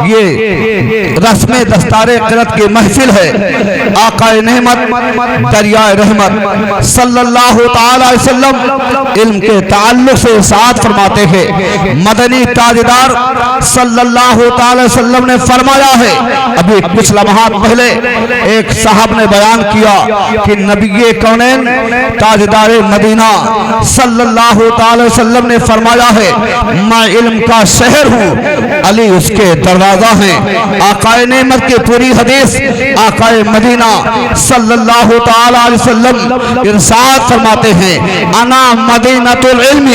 یہ رسم دستار قرأت کی محفل ہے۔ آقا نعمت دریائے رحمت صلی اللہ تعالی علیہ وسلم علم کے تعلق سے ارشاد فرماتے ہیں، مدنی تاجدار صلی اللہ تعالی وسلم نے فرمایا ہے، ابھی کچھ لمحات پہلے ایک صاحب نے بیان کیا کہ نبی کونین تاجدار مدینہ صلی اللہ تعالی وسلم نے فرمایا ہے، میں علم کا شہر ہوں، علی اس کے دروازہ ہیں۔ آقا نعمت کی پوری حدیث آقا مدینہ صلی اللہ تعالی علیہ وسلم ارشاد فرماتے ہیں، انا مدینۃ العلم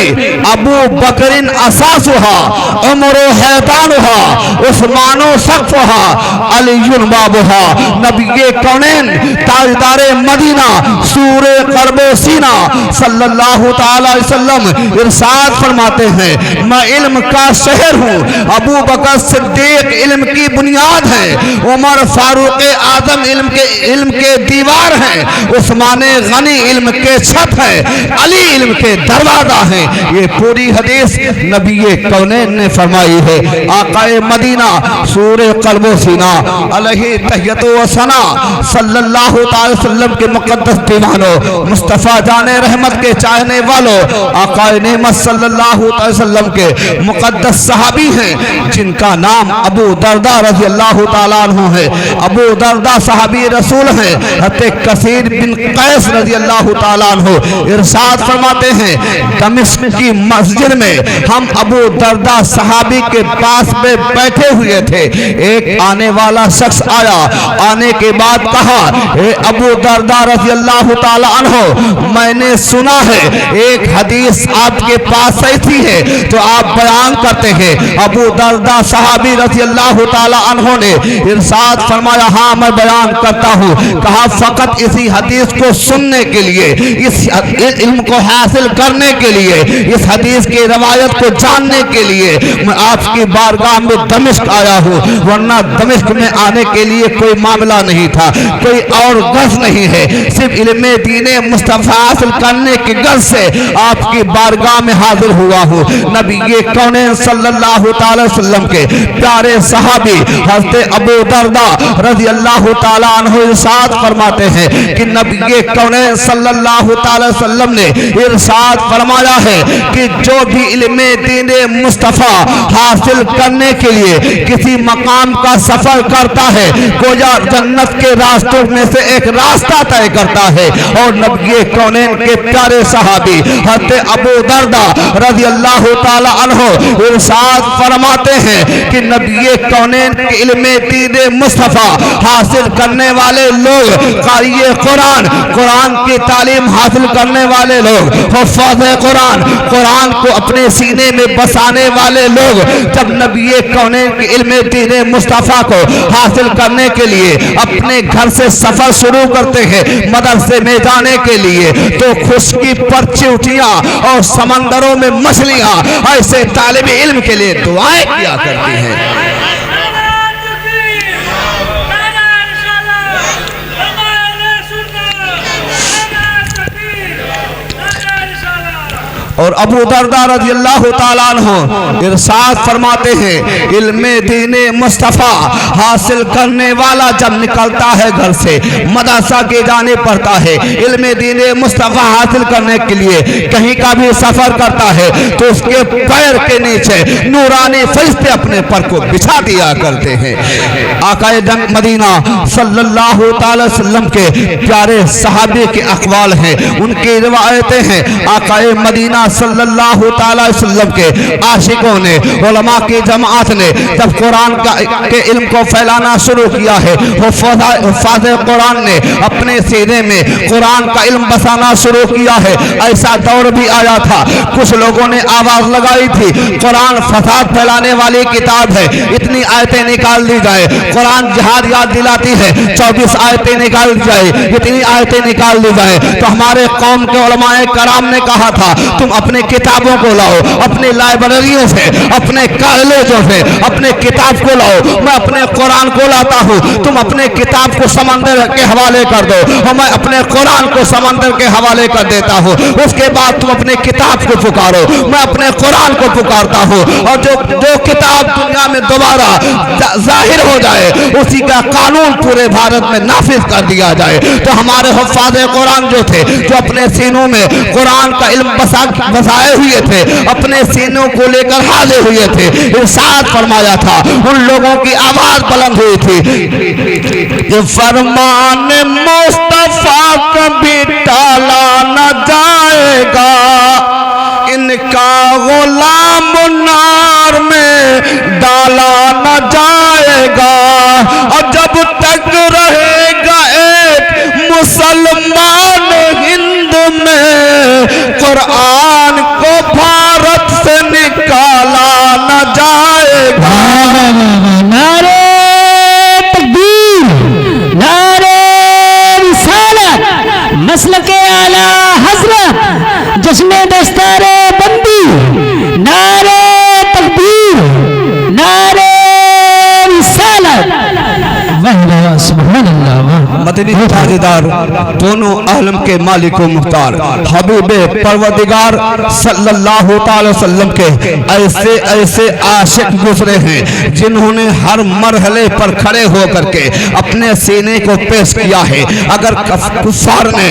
ابو بکر اساسها عمر حیطانها عثمان سقفها علی بابها۔ نبی کونین تاجدار مدینہ سور قلب و سینہ صلی اللہ تعالی علیہ وسلم ارشاد فرماتے ہیں، میں علم کا شہر ہوں، ابو بکر صدیق علم کی بنیاد ہے، عمر فاروق اعظم علم کے دیوار ہیں، عثمان غنی علم کے چھت ہے، علی علم کے دروازہ ہیں۔ یہ پوری حدیث نبی کونین نے فرمائی ہے۔ آقا مدینہ سور قلب و سینہ علیہ تحیت و ثنا صلی اللہ تعالی وسلم کے مقدس دیوانوں، مصطفیٰ جان رحمت کے چاہنے والوں، آقا نعمت صلی اللہ تعالی وسلم کے مقدس صحابی ہیں جن کا نام ابو دردہ رضی اللہ تعالیٰ عنہ ہے۔ ابو دردہ صحابی رسول ہیں۔ حضرت کثیر بن قیس رضی اللہ تعالیٰ عنہ ارشاد فرماتے ہیں، دمشق کی مسجد میں ہم ابو دردہ صحابی کے پاس میں بیٹھے ہوئے تھے، ایک آنے والا شخص آیا، آنے کے بعد کہا، اے ابو دردہ رضی اللہ تعالیٰ عنہ، میں نے سنا ہے ایک حدیث آپ کے پاس ایسی ہے تو آپ بیان کرتے ہیں۔ ابو دردہ صحابی رضی اللہ تعالیٰ عنہ نے ارشاد فرمایا، ہاں میں بیان کرتا ہوں۔ کہا فقط اسی حدیث کو سننے کے لیے، اس علم کو حاصل کرنے کے لیے، اس حدیث کی روایت کو جاننے کے لیے میں آپ کی بارگاہ میں دمشق آیا ہوں، ورنہ دمشق میں آنے کے لیے کوئی معاملہ نہیں تھا، کوئی اور غرض نہیں ہے، صرف علم دین مصطفیٰ حاصل کرنے کی غرض سے آپ کی بارگاہ میں حاضر ہوا ہوں۔ نبی کونین صلی اللہ تعالی وسلم کے پیارے صحابی حضرت ابو دردہ رضی اللہ تعالی عنہ ارشاد فرماتے ہیں کہ نبی کونین صلی اللہ تعالی وسلم نے ارشاد فرمایا ہے کہ جو بھی علم دین مصطفیٰ حاصل کرنے کے لیے کسی مقام کا سفر کرتا ہے، گویا جنت کے راستوں میں سے ایک راستہ طے کرتا ہے۔ اور نبی کونین کے پیارے صحابی حضرت ابو دردہ رضی اللہ تعالی عنہ ارشاد فرماتے ہیں کہ نبی کونین کے علم دین مصطفیٰ حاصل کرنے والے لوگ، قاری قرآن، قرآن کی تعلیم حاصل کرنے والے لوگ، حفاظ قرآن، قرآن کو اپنے سینے میں بسانے والے لوگ جب نبی کونین کے علم دین مصطفیٰ کو حاصل کرنے کے لیے اپنے گھر سے سفر شروع کرتے ہیں مدرسے میں جانے کے لیے، تو خشکی پر چیونٹیاں اور سمندروں میں مچھلیاں ایسے طالب علم کے لیے دعائیں کیا کرتی ہیں۔ اور ابو دردہ رضی اللہ تعالیٰ عنہ ارشاد فرماتے ہیں، علم دین مصطفیٰ حاصل کرنے والا جب نکلتا ہے گھر سے، مدرسہ کے جانے پڑتا ہے، علم دین مصطفیٰ حاصل کرنے کے لیے کہیں کا بھی سفر کرتا ہے تو اس کے پیر کے نیچے نورانی فرشتے اپنے پر کو بچھا دیا کرتے ہیں۔ آقا مدینہ صلی اللہ تعالی وسلم کے پیارے صحابی کے اقوال ہیں، ان کی روایتیں ہیں۔ آقا مدینہ صلی اللہ تعالی وسلم کے عاشقوں نے، علماء کی جماعت نے جب قرآن کے علم کو پھیلانا شروع کیا ہے، حفاظ قرآن نے اپنے سینے میں قرآن کا علم بسانا شروع کیا ہے۔ ایسا دور بھی آیا تھا، کچھ لوگوں نے آواز لگائی تھی، قرآن فساد پھیلانے والی کتاب ہے، اتنی آیتیں نکال دی جائے، قرآن جہاد یاد دلاتی ہے، 24 آیتیں نکال دی جائے، اتنی آیتیں نکال دی جائے۔ تو ہمارے قوم کے علماء کرام نے کہا تھا، تم اپنے کتابوں کو لاؤ، اپنے لائبریریوں سے، اپنے کالجوں سے اپنے کتاب کو لاؤ، میں اپنے قرآن کو لاتا ہوں، تم اپنے کتاب کو سمندر کے حوالے کر دو اور میں اپنے قرآن کو سمندر کے حوالے کر دیتا ہوں، اس کے بعد تم اپنے کتاب کو پکارو، میں اپنے قرآن کو پکارتا ہوں، اور جو کتاب دنیا میں دوبارہ ظاہر ہو جائے اسی کا قانون پورے بھارت میں نافذ کر دیا جائے۔ تو ہمارے حفاظ قرآن جو تھے، جو اپنے سینوں میں قرآن کا علم بسائے ہوئے تھے، اپنے سینوں کو لے کر حاضر ہوئے تھے، ارشاد فرمایا تھا، ان لوگوں کی آواز بلند ہوئی تھی، یہ فرمان مصطفیٰ کبھی ٹالا نہ جائے گا، ان کا غلام نار میں ڈالا نہ جائے گا، اور جب تک رہے گا ایک مسلمان ہند میں، قرآن کو بھارت سے نکالا نہ جائے گا۔ نعرہ تکبیر، نعرہ رسالت، مسلک اعلی حضرت، جشن دستار بندی، نعرہ تکبیر، نعرہ رسالت، سبحان اللہ۔ مدنی تاجدار دونوں عالم کے مالک و مختار حبیب پروردگار صلی اللہ تعالی وسلم کے ایسے ایسے عاشق گزرے ہیں جنہوں نے ہر مرحلے پر کھڑے ہو کر کے اپنے سینے کو پیش کیا ہے۔ اگر کفار نے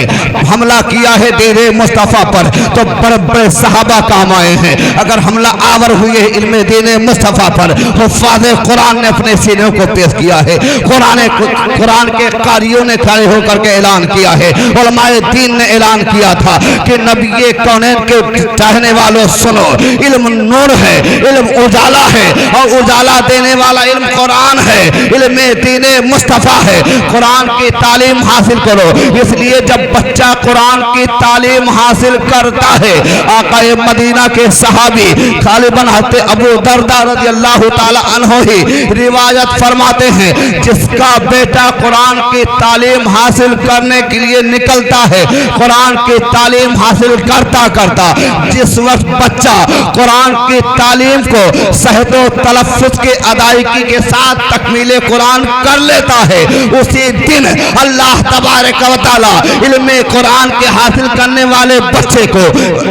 حملہ کیا ہے دین مصطفیٰ پر تو بڑے بڑے صحابہ کام آئے ہیں، اگر حملہ آور ہوئے علم دین مصطفیٰ پر حفاظ قرآن نے اپنے سینوں کو پیش کیا ہے۔ قرآن کے قاریوں نے کھڑے ہو کر کے اعلان کیا ہے، علماء دین نے اعلان کیا تھا کہ نبی کونین کے چاہنے والوں سنو، علم نور ہے، علم اجالا ہے، اور اجالا دینے والا علم قرآن ہے، علم دین مصطفیٰ ہے، قرآن کی تعلیم حاصل کرو۔ اس لیے جب بچہ قرآن کی تعلیم حاصل کرتا ہے، آقا مدینہ کے صحابی غالباً حضرت ابو دردہ رضی اللہ تعالی عنہ ہی روایت فرماتے ہیں، جس کا بیٹا قرآن کی تعلیم حاصل کرنے کے لیے نکلتا ہے، قرآن کی تعلیم حاصل کرتا کرتا جس وقت بچہ قرآن کی تعلیم کو صحت و تلفظ کے ادائیگی کے ساتھ تکمیل قرآن کر لیتا ہے، اسی دن اللہ تبارک و تعالی علم قرآن کے حاصل کرنے والے بچے کو،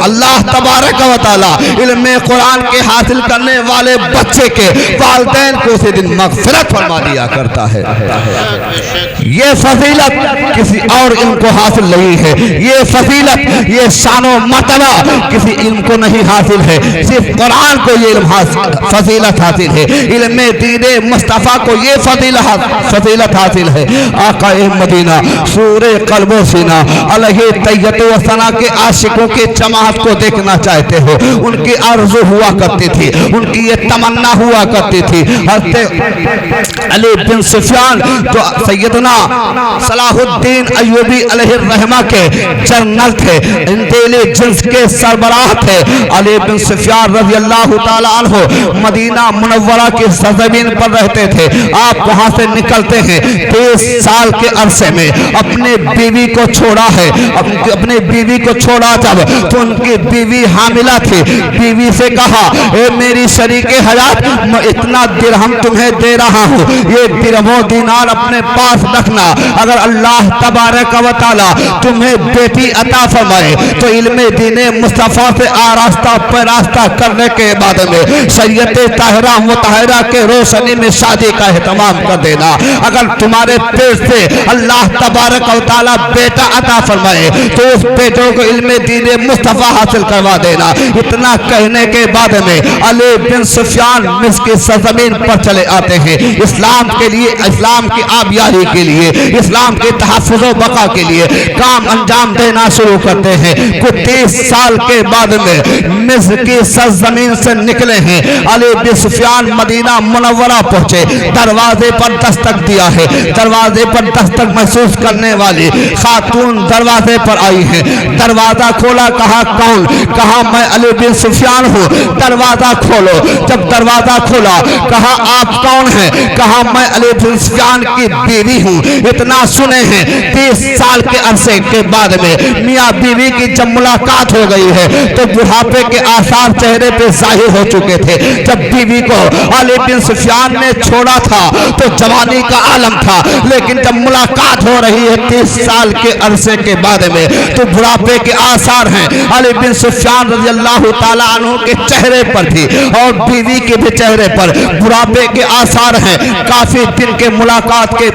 اللہ تبارک و تعالی علم قرآن کے حاصل کرنے والے بچے کے والدین کو اسی دن مغفرت فرما دیا کرتا ہے۔ یہ فضیلت کسی اور علم کو حاصل نہیں ہے، یہ فضیلت، یہ شان و مرتبہ کسی علم کو نہیں حاصل ہے، صرف قرآن کو یہ علم فضیلت حاصل ہے، علم دین مصطفیٰ کو یہ فضیلت حاصل ہے۔ آقا مدینہ سور قلب و سینہ علیہ طیت و ثنا کے عاشقوں کے جماعت کو دیکھنا چاہتے ہو، ان کی آرزو ہوا کرتی تھی، ان کی یہ تمنا ہوا کرتی تھی۔ حضرت علی بن سفیان جو سیدنا صلاح الدین ایوبی علیہ الرحمہ کے جنرل تھے، انٹیلیجنس کے سربراہ تھے، علی بن سفیان رضی اللہ تعالی عنہ مدینہ منورہ کی سرزمین پر رہتے تھے۔ آپ وہاں سے نکلتے ہیں 23 سال کے عرصے میں اپنے بیوی کو چھوڑا ہے، اپنے بیوی کو چھوڑا جب تو ان کی بیوی حاملہ تھی، بیوی سے کہا اے میری شریک حیات، میں اتنا درہم تمہیں دے رہا ہوں، یہ درہم و دینار اپنے پاس رکھنا، اگر اللہ تبارک و تعالی تمہیں بیٹی عطا فرمائے تو علم دین مصطفیٰ سے آراستہ پیراستہ کرنے کے بعد میں شریعت طاہرہ مطہرہ کے روشنی میں شادی کا اہتمام کر دینا، اگر تمہارے پیٹ سے اللہ تبارک و تعالی بیٹا عطا فرمائے تو اس بیٹوں کو علم دین مصطفیٰ حاصل کروا دینا۔ اتنا کہنے کے بعد میں علی بن سفیان مصر کی سرزمین پر چلے آتے ہیں، اسلام کے لیے، اسلام کی آبیاری کے لیے، اسلام کے تحفظ و بقا کے لیے کام انجام دینا شروع کرتے ہیں۔ کچھ 30 سال کے بعد میں مصر کی سرزمین سے نکلے ہیں، علی بن سفیان مدینہ منورہ پہنچے، دروازے پر دستک دیا ہے، دروازے پر دستک محسوس کرنے والی خاتون دروازے پر آئی ہیں، دروازہ کھولا، کہا کون؟ کہا میں علی بن سفیان ہوں، دروازہ کھولو۔ جب دروازہ کھولا کہا آپ کون ہیں؟ کہا میں علی بن سفیان کی بیوی ہوں۔ اتنا اتنا سنے ہیں 30 سال کے عرصے کے بعد میں میاں بیوی کی جب ملاقات ہو گئی ہے تو بڑھاپے کے آثار چہرے پہ ظاہر ہو چکے تھے. جب بیوی کو علی بن سفیان نے چھوڑا تھا تو جوانی کا عالم تھا, لیکن جب ملاقات ہو رہی ہے 30 سال کے عرصے کے بعد میں تو بڑھاپے کے آثار ہیں علی بن سفیان رضی اللہ تعالیٰ عنہ کے چہرے پر بھی اور بیوی کے بھی چہرے پر بڑھاپے کے آثار ہیں. کافی دن کے ملاقات کے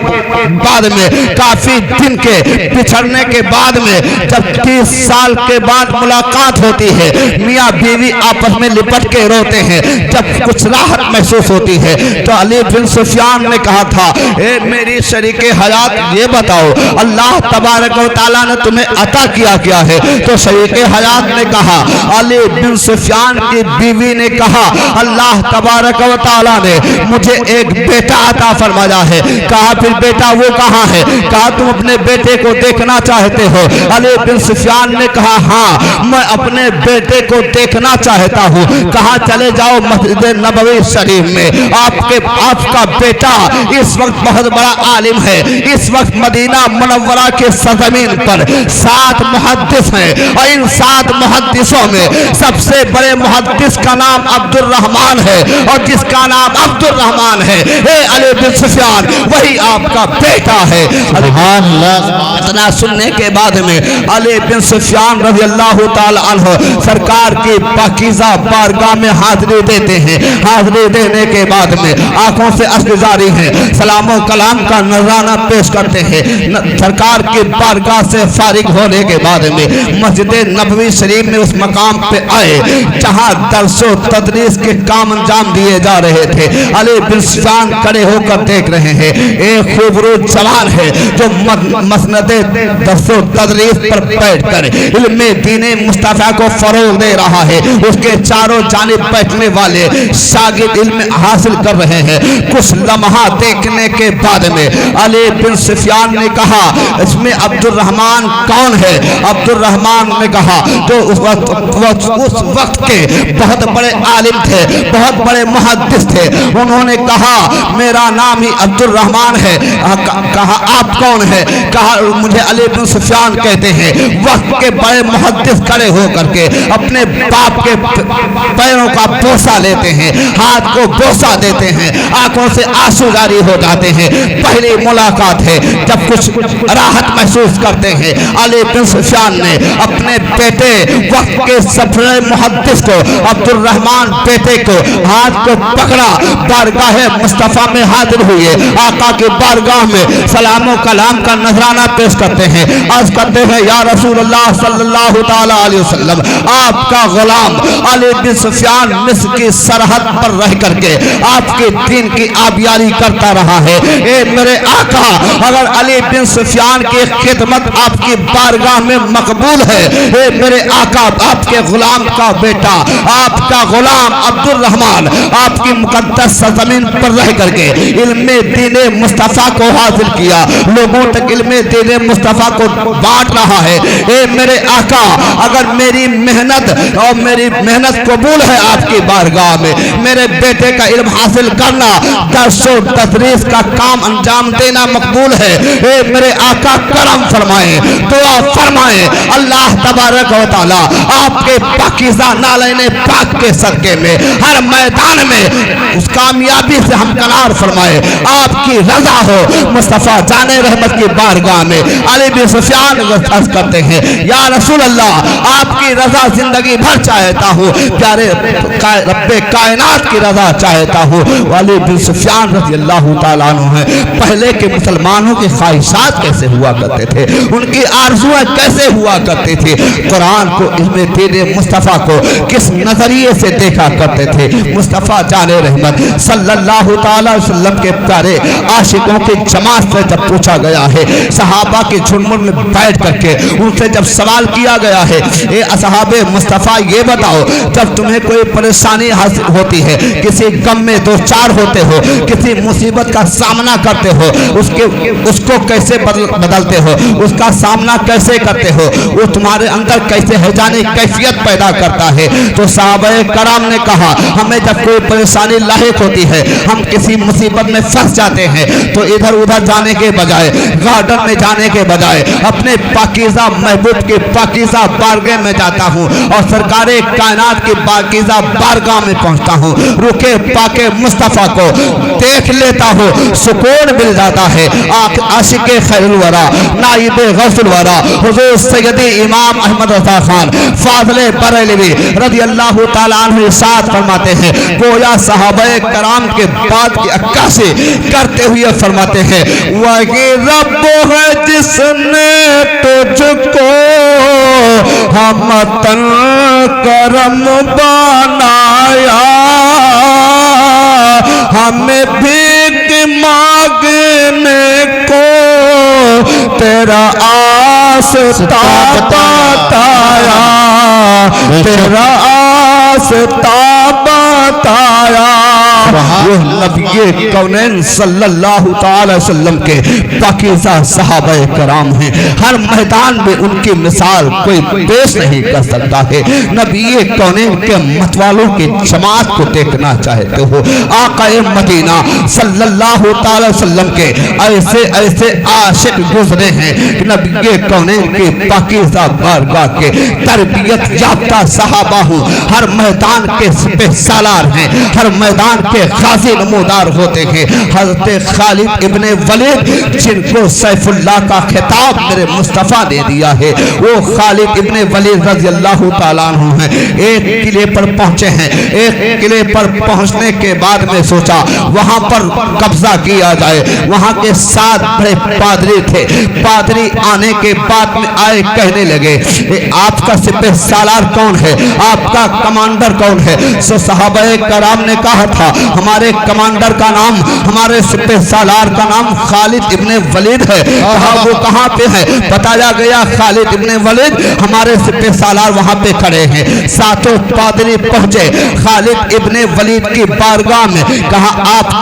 بعد میں, کافی دن کے بچھڑنے کے بعد میں جب 30 سال کے بعد ملاقات ہوتی ہے میاں بیوی آپس میں لپٹ کے روتے ہیں. جب کچھ راحت محسوس ہوتی ہے تو علی بن سفیان نے کہا تھا اے میری شریک حیات یہ بتاؤ اللہ تبارک و تعالیٰ نے تمہیں عطا کیا ہے؟ تو شریک حیات نے کہا, علی بن سفیان کی بیوی نے کہا اللہ تبارک و تعالیٰ نے مجھے ایک بیٹا عطا فرمایا ہے. کہا پھر بیٹا وہ کہاں ہے؟ کہا تم اپنے بیٹے کو دیکھنا چاہتے ہو؟ علی بن سفیان نے کہا ہاں میں اپنے بیٹے کو دیکھنا چاہتا ہوں. کہا چلے جاؤ مسجد نبوی شریف میں, آپ کا بیٹا اس وقت بہت بڑا عالم ہے. اس وقت مدینہ منورہ کے سرزمین پر 7 محدث ہیں اور ان 7 محدثوں میں سب سے بڑے محدث کا نام عبد الرحمن ہے اور جس کا نام عبد الرحمن ہے اے علی بن سفیان وہی آپ کا بیٹا ہے. سبحان اللہ. اتنا سننے کے بعد میں علی بن سفیان رضی اللہ تعالی عنہ سرکار کی پاکیزہ بارگاہ میں حاضری دیتے ہیں. حاضری دینے کے بعد میں آنکھوں سے اشک جاری ہیں, سلام و کلام کا نذرانہ پیش کرتے ہیں. سرکار کی بارگاہ سے فارغ ہونے کے بعد میں مسجد نبوی شریف میں اس مقام پہ آئے جہاں درس و تدریس کے کام انجام دیے جا رہے تھے. علی بن سفیان کھڑے ہو کر دیکھ رہے ہیں ایک خوبرو جوان ہے جو مسند درس و تدریس پر بیٹھ کر علم دین مصطفیٰ کو فروغ دے رہا ہے. اس کے چاروں جانب بیٹھنے والے شاگرد علم حاصل کر رہے ہیں. کچھ لمحہ دیکھنے کے بعد میں علی بن سفیان نے کہا اس میں عبد الرحمن کون ہے؟ عبد الرحمن نے کہا جو اس وقت کے بہت بڑے عالم تھے, بہت بڑے محدث تھے. انہوں نے کہا میرا نام ہی عبد الرحمن ہے. کہا آپ کون ہے؟ کہا مجھے علی بن سفیان کہتے ہیں. وقت کے بڑے محدث کھڑے ہو کر کے اپنے باپ کے پیروں کا بوسہ لیتے ہیں, ہاتھ کو بوسہ دیتے ہیں, آنکھوں سے آنسو جاری ہو جاتے ہیں. پہلی ملاقات ہے جب کچھ راحت محسوس کرتے ہیں. علی بن سفیان نے اپنے بیٹے وقت کے سفر محدث کو عبد الرحمن بیٹے کو ہاتھ کو پکڑا, بارگاہ مصطفیٰ میں حاضر ہوئے, آقا کی بارگاہ میں سلام و کلام کا نذرانہ پیش کرتے ہیں. عرض کرتے ہیں یا رسول اللہ صلی اللہ تعالی علیہ وسلم آپ کا غلام علی بن سفیان مصر کی سرحد پر رہ کر کے آپ کے دین کی آبیاری کرتا رہا ہے. اے میرے آقا اگر علی بن سفیان کی خدمت آپ کی بارگاہ میں مقبول ہے, اے میرے آقا آپ کے غلام کا بیٹا آپ کا غلام عبد الرحمن آپ کی مقدس سرزمین پر رہ کر کے علم دین مصطفیٰ کو حاصل کیا, لوگوں تک علم دین مصطفیٰ کو بانٹ رہا ہے. اے میرے آقا اگر میری محنت اور میری محنت قبول ہے آپ کی بارگاہ میں, میرے بیٹے کا علم حاصل کرنا درس و تدریس کا کام انجام دینا مقبول ہے. اے میرے آقا کرم فرمائیں, دعا فرمائیں, اللہ تبارک و تعالی آپ کے پاکیزہ نالین پاک کے صدقے میں ہر میدان میں اس کامیابی سے ہمکنار فرمائے, آپ کی رضا ہو. مصطفیٰ جان رحمت کی بارگاہ میں علی بن سفیان عرض کرتے ہیں یا رسول اللہ آپ کی رضا زندگی بھر چاہتا ہوں, پیارے رب کائنات کی رضا چاہتا ہوں. علی بن سفیان رضی اللہ تعالیٰ عنہ ہیں. پہلے کے مسلمانوں کی خواہشات کیسے ہوا کرتے تھے, ان کی آرزویں کیسے ہوا کرتی تھی, قرآن کو علم دین مصطفیٰ کو کس نظریے سے دیکھا کرتے تھے. مصطفیٰ جان رحمت صلی اللہ تعالی وسلم کے پیارے عاشقوں کی جماعت سے جب پوچھا گیا ہے, صحابہ کے جھنڈ میں بیٹھ کر کے ان سے جب سوال کیا گیا ہے اے اصحاب مصطفیٰ یہ بتاؤ جب تمہیں کوئی پریشانی حاصل ہوتی ہے, کسی غم میں دو چار ہوتے ہو, کسی مصیبت کا سامنا کرتے ہو, اس کو کیسے بدلتے ہو, اس کا سامنا کیسے کرتے ہو, وہ تمہارے اندر کیسے ہیجانی کیفیت پیدا کرتا ہے. تو صحابہ کرام نے کہا ہمیں جب کوئی پریشانی لاحق ہوتی ہے, ہم کسی مصیبت میں پھنس جاتے ہیں تو ادھر ادھر جانے کے بجائے, گارڈن میں جانے کے بجائے اپنے پاکیزہ محبوب کی پاکیزہ بارگاہ میں جاتا ہوں اور سرکار کائنات کی پاکیزہ بارگاہ میں پہنچتا ہوں, رکے پاک مصطفیٰ کو دیکھ لیتا ہوں, سکون مل جاتا ہے. عاشق خیر الورا, نائب غوث الورا حضور سیدی امام احمد رضا خان فاضل بریلوی رضی اللہ تعالیٰ عنہ ارشاد فرماتے ہیں, گویا صحابہ کرام کے بعد کی عکاسی کرتے ہوئے فرماتے ہیں, وہی رب ہے جس نے تجھ کو ہمتن کرم بنایا, ہمیں بھیک مانگنے کو تیرا آستا بتایا, تیرا آستا بتایا. وہ نبی کونین صلی اللہ تعالی وسلم کے پاکیزہ صحابہ کرام ہیں, ہر میدان میں ان کی مثال کوئی پیش نہیں کر سکتا ہے. نبی کونین کے متوالوں کی جماعت کو دیکھنا چاہتے ہو, آقا مدینہ صلی اللہ تعالی وسلم کے ایسے ایسے عاشق گزرے ہیں کہ نبی کونین کی پاکیزہ بارگاہ کے تربیت یافتہ صحابہ ہوں, ہر میدان کے سپہ سالار ہیں, ہر میدان کے غازی نمودار ہوتے ہیں. حضرت خالد ابن ولید جن کو سیف اللہ کا خطاب میرے مصطفیٰ نے دیا ہے, وہ خالد ابن ولید رضی اللہ تعالیٰ عنہ ہیں. ایک قلعے پر پہنچے ہیں, ایک قلعے پر پہنچنے کے بعد میں سوچا وہاں پر قبضہ کیا جائے. وہاں کے 7 بڑے پادری تھے, پادری آنے کے بعد میں آئے, کہنے لگے آپ کا سپہ سالار کون ہے, آپ کا کمانڈر کون ہے؟ سو صحابہ کرام نے کہا تھا ہمارے کمانڈر کا نام, ہمارے سپہ سالار کا نام خالد ابن ولید ہے. کہا وہ کہاں پہ ہے؟ بتایا گیا خالد ابن ولید ہمارے سپہ سالار وہاں پہ کھڑے ہیں. 7 پادری پہنچے خالد ابن ولید کی بارگاہ میں, کہا آپ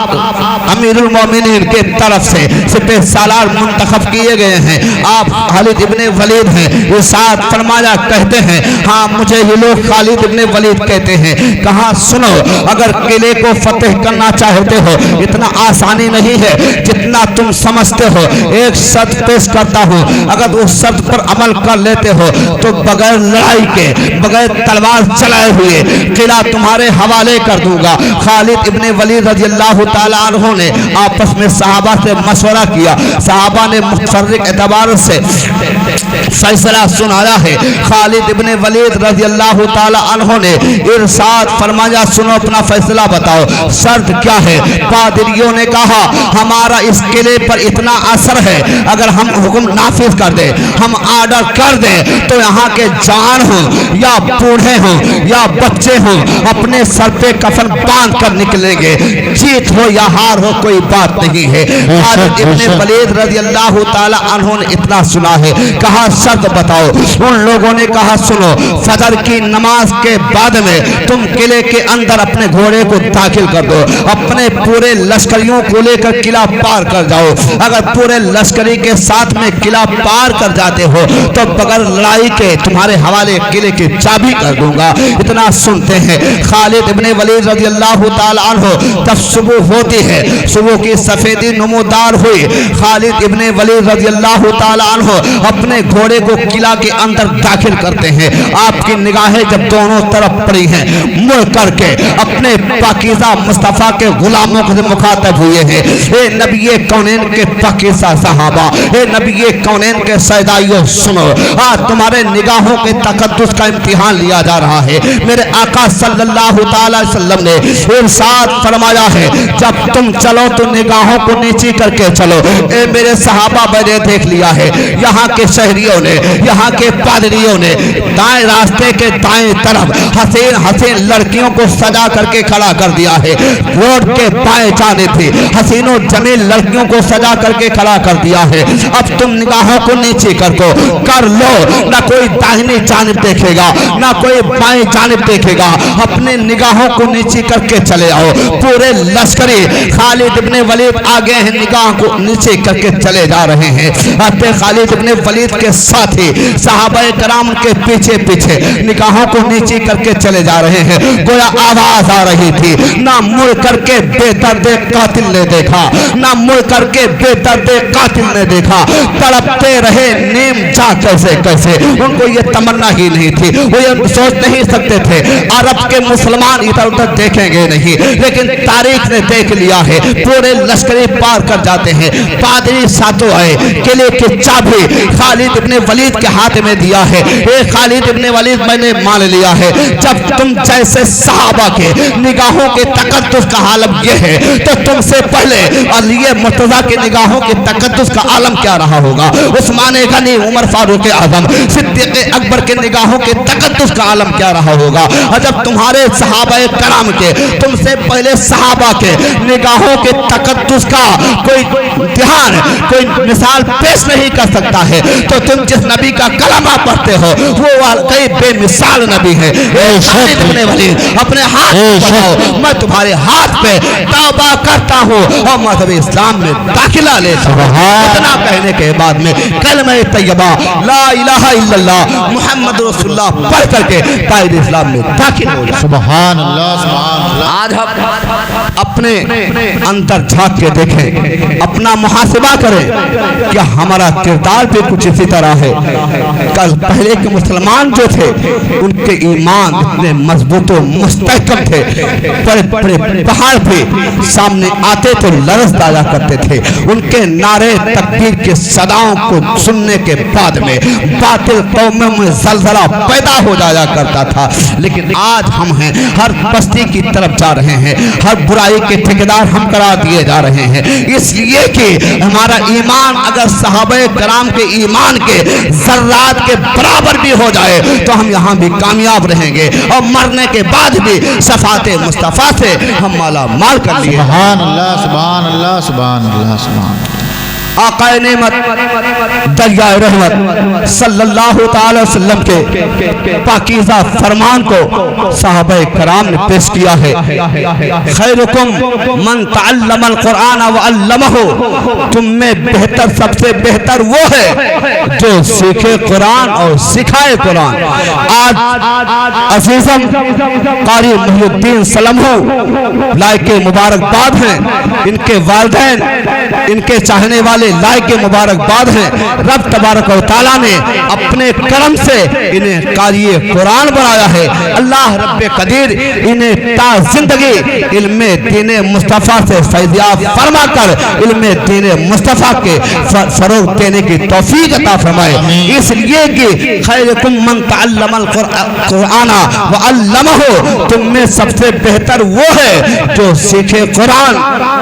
امیر المومنین کے طرف سے سپہ سالار منتخب کیے گئے ہیں, آپ خالد ابن ولید ہیں. ارشاد فرمایا کہتے ہیں ہاں مجھے یہ لوگ خالد ابن ولید کہتے ہیں. کہا سنو, اگر قلعے کو فتح کرنا چاہتے ہو اتنا آسانی نہیں ہے جتنا تم سمجھتے ہو. ایک شرط پیش کرتا ہوں, اگر اس شرط پر عمل کر لیتے ہو تو بغیر لڑائی کے, بغیر تلوار چلائے ہوئے قلعہ تمہارے حوالے کر دوں گا. خالد ابن ولید رضی اللہ تعالیٰ عنہ نے آپس میں صحابہ سے مشورہ کیا, صحابہ نے متفرق اعتبار سے فیصلہ سنایا ہے. خالد ابن ولید رضی اللہ تعالیٰ عنہ نے ارشاد فرمایا سنو اپنا فیصلہ بتاؤ, شرط کیا ہے؟ پادریوں نے کہا ہمارا اس قلعے پر اتنا اثر ہے, اگر ہم حکم نافذ کر دیں, ہم آرڈر کر دیں تو یہاں کے جوان ہوں یا بوڑھے ہوں یا بچے ہوں اپنے سر پہ کفن باندھ کر نکلیں گے, جیت ہو یا ہار ہو کوئی بات نہیں ہے. خالد ابن ولید رضی اللہ تعالی عنہ نے اتنا سنا ہے, کہا شرط بتاؤ. ان لوگوں نے کہا سنو, فجر کی نماز کے بعد میں تم قلعے کے اندر اپنے گھوڑے کو داخل کر دو, اپنے پورے لشکریوں کو لے کر قلعہ پار کر جاؤ. اگر پورے لشکری کے ساتھ میں قلعہ پار کر جاتے ہو تو بغیر لڑائی کے تمہارے حوالے قلعے کی چابی کر دوں گا. اتنا سنتے ہیں خالد ابن ولید رضی اللہ تعالی عنہ جب صبح ہوتی ہے, صبح کی سفیدی نمودار ہوئی, خالد ابن ولید رضی اللہ تعالی عنہ اپنے گھوڑے کو قلعہ کے اندر داخل کرتے ہیں. آپ کی نگاہیں جب دونوں طرف پڑی ہیں, مڑ کر کے اپنے پاکیزہ مصطفیٰ کے غلاموں سے مخاطب ہوئے ہیں, اے نبی کونین کے پاکیزہ صحابہ, اے نبی کونین کے سیدائیوں سنو, آج تمہارے نگاہوں کے تقدس کا امتحان لیا جا رہا ہے. میرے آقا صلی اللہ تعالی وسلم نے ارشاد فرمایا ہے جب تم چلو تو نگاہوں کو نیچی کر کے چلو. اے میرے صحابہ میں نے دیکھ لیا ہے یہاں کے شہریوں نے, یہاں کے پادریوں نے دائیں راستے کے دائیں طرف حسین حسین لڑکیوں کو سجا کر کے کھڑا کر دیا ہے. روڈ کے بائیں جانب بھی حسین و جمیل لڑکیوں کو سجا کر کے کھڑا کر دیا ہے. اب تم نگاہوں کو نیچے کر لو, نہ کوئی داہنی جانب دیکھے گا نہ کوئی بائیں جانب دیکھے گا, اپنے نگاہوں کو نیچے کر کے چلے آؤ. پورے لشکری خالد خالد ابن ولید آگے ہیں، نگاہ کو نیچے کر کے چلے جا رہے ہیں۔ حضرت خالد ابن ولید کے ساتھی صحابہ کرام کے پیچھے پیچھے نگاہوں کو نیچے کر کے چلے جا رہے ہیں۔ گویا آواز آ رہی تھی، نہ مڑ کر کے بے درد قاتل نے دیکھا، نہ مڑ کر کے بے درد قاتل نے دیکھا، تڑپتے رہے نیم جا کیسے کیسے۔ ان کو یہ تمنا ہی نہیں تھی، وہ یہ سوچ نہیں سکتے تھے عرب کے مسلمان ادھر ادھر دیکھیں گے نہیں، لیکن تاریخ نے دیکھ لیا ہے، پورے لشکری پار کر جاتے ہیں۔ پادری ساتھوں آئے، قلعے کی چابی خالد ابن ولید کے ہاتھ میں دیا ہے، اے خالد ابن ولید میں نے مان لیا ہے، جب تم جیسے صحابہ کے نگاہوں کے تقدس کا عالم یہ ہے تو تم سے پہلے علی مرتضیٰ کی نگاہوں کے تقدس کا عالم کیا رہا ہوگا، عثمان غنی، عمر فاروق اعظم، صدیق اکبر کے نگاہوں کے تقدس کا عالم کیا رہا ہوگا۔ اور جب تمہارے صحابہ کرام کے، تم سے پہلے صحابہ کے نگاہوں کے تقدس کا کوئی دھیان، کوئی مثال پیش نہیں کر سکتا ہے، تو تم جس نبی کا کلمہ پڑھتے ہو وہ واقعی بے مثال نبی ہے۔ خالد ابن ولید اپنے ہاتھ بڑھاؤ، میں تمہارے ہاتھ پہ توبہ کرتا ہوں اور مذہب اسلام میں داخلہ لیتا ہوں۔ اتنا کہنے کے بعد میں کلمہ طیبہ لا الہ الا اللہ محمد رسول اللہ پڑھ کر کے دائرہ اسلام میں داخل ہو جائے۔ سبحان اللہ سبحان اللہ۔ آج ہم اپنے اندر جھانک کے دیکھیں، اپنا محاسبہ کریں کہ ہمارا کردار بھی کچھ اسی طرح ہے۔ کل پہلے کے مسلمان جو تھے ان کے ایمان اتنے مضبوط و مستحکم تھے، بڑے بڑے پہاڑ بھی سامنے آتے تو لرز جایا کرتے تھے۔ ان کے نعرے تکبیر کے صداؤں کو سننے کے بعد میں باطل قوموں میں زلزلہ پیدا ہو جایا کرتا تھا۔ لیکن آج ہم ہیں ہر بستی کی طرف جا رہے ہیں، ہر برائی کے ٹھیکیدار ہم قرار دیے جا رہے ہیں، اس لیے کہ ہمارا ایمان اگر صحابہ کرام کے ایمان کے ذرات کے برابر بھی ہو جائے تو ہم یہاں بھی کامیاب رہیں گے، اور مرنے کے بعد بھی شفاعت مصطفیٰ سے ہم مالا مال کر لیے۔ سبحان اللہ سبحان اللہ سبحان اللہ سبحان اللہ۔ آقا نعمت دریائے رحمت صلی اللہ تعالی وسلم کے پاکیزہ فرمان کو صحابہ کرام نے پیش کیا ہے۔ خیرکم من تعلم القرآن وعلمہ، تم میں بہتر، سب سے بہتر وہ ہے جو سیکھے قرآن اور سکھائے قرآن۔ آج عزیزم قاری محی الدین سلمہ لائق مبارکباد ہیں، ان کے والدین، ان کے چاہنے والے لائق مبارکباد ہیں۔ رب تبارک و تعالیٰ نے اپنے کرم سے انہیں قاری قرآن بنایا ہے۔ اللہ رب قدیر انہیں تا زندگی علم دین مصطفیٰ سے فیضیاب فرما کر علم دین مصطفیٰ کے فروغ دینے کی توفیق عطا فرمائے۔ اس لیے کہ خیرکم من تعلم القرآن وعلمہ، تم میں سب سے بہتر وہ ہے جو سیکھے قرآن،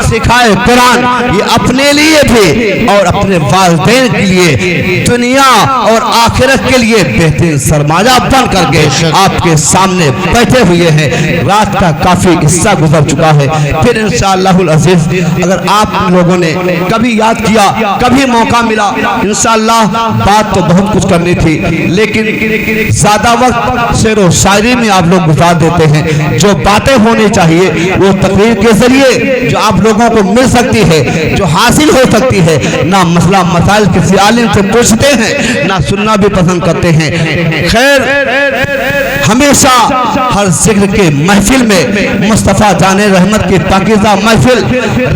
سکھائے قرآن۔ یہ اپنے لیے بھی اور اپنے والدین کے لیے، دنیا اور آخرت کے لیے بہترین سرمایہ بن کر کے آپ کے سامنے بیٹھے ہوئے ہیں۔ رات کا کافی حصہ گزر چکا ہے، پھر انشاءاللہ العزیز اگر آپ لوگوں نے کبھی یاد کیا، کبھی موقع ملا، انشاءاللہ بات تو بہت کچھ کرنی تھی، لیکن زیادہ وقت شعر و شاعری میں آپ لوگ گزار دیتے ہیں۔ جو باتیں ہونی چاہیے وہ تقریر کے ذریعے جو آپ لوگوں کو مل سکتی ہے، جو حاصل ہو سکتی ہے، نہ مسئلہ مسائل کسی عالم سے پوچھتے ہیں، نہ سننا بھی پسند کرتے ہیں۔ خیر، ہمیشہ ہر ذکر کے محفل میں مصطفیٰ جان رحمت کی پاکیزہ محفل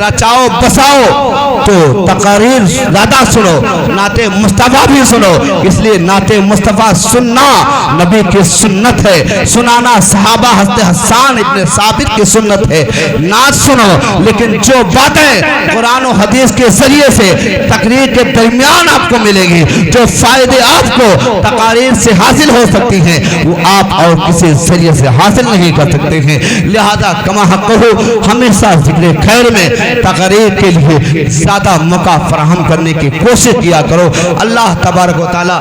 رچاؤ بساؤ تو تقاریر زیادہ سنو، نعت مصطفیٰ بھی سنو، اس لیے نعت مصطفیٰ سننا نبی کی سنت ہے، سنانا صحابہ حضرت حسان ابن ثابت کی سنت ہے۔ نعت سنو، لیکن جو باتیں قرآن و حدیث کے ذریعے سے تقریر کے درمیان آپ کو ملے گی، جو فائدے آپ کو تقاریر سے حاصل ہو سکتی ہیں، وہ آپ اور کسی ذریعے سے حاصل نہیں کر سکتے ہیں۔ لہذا کما حق ہو، ہمیشہ ذکر خیر میں تقریر کے لیے زیادہ موقع فراہم کرنے کی کوشش کیا کرو۔ اللہ تبارک و تعالی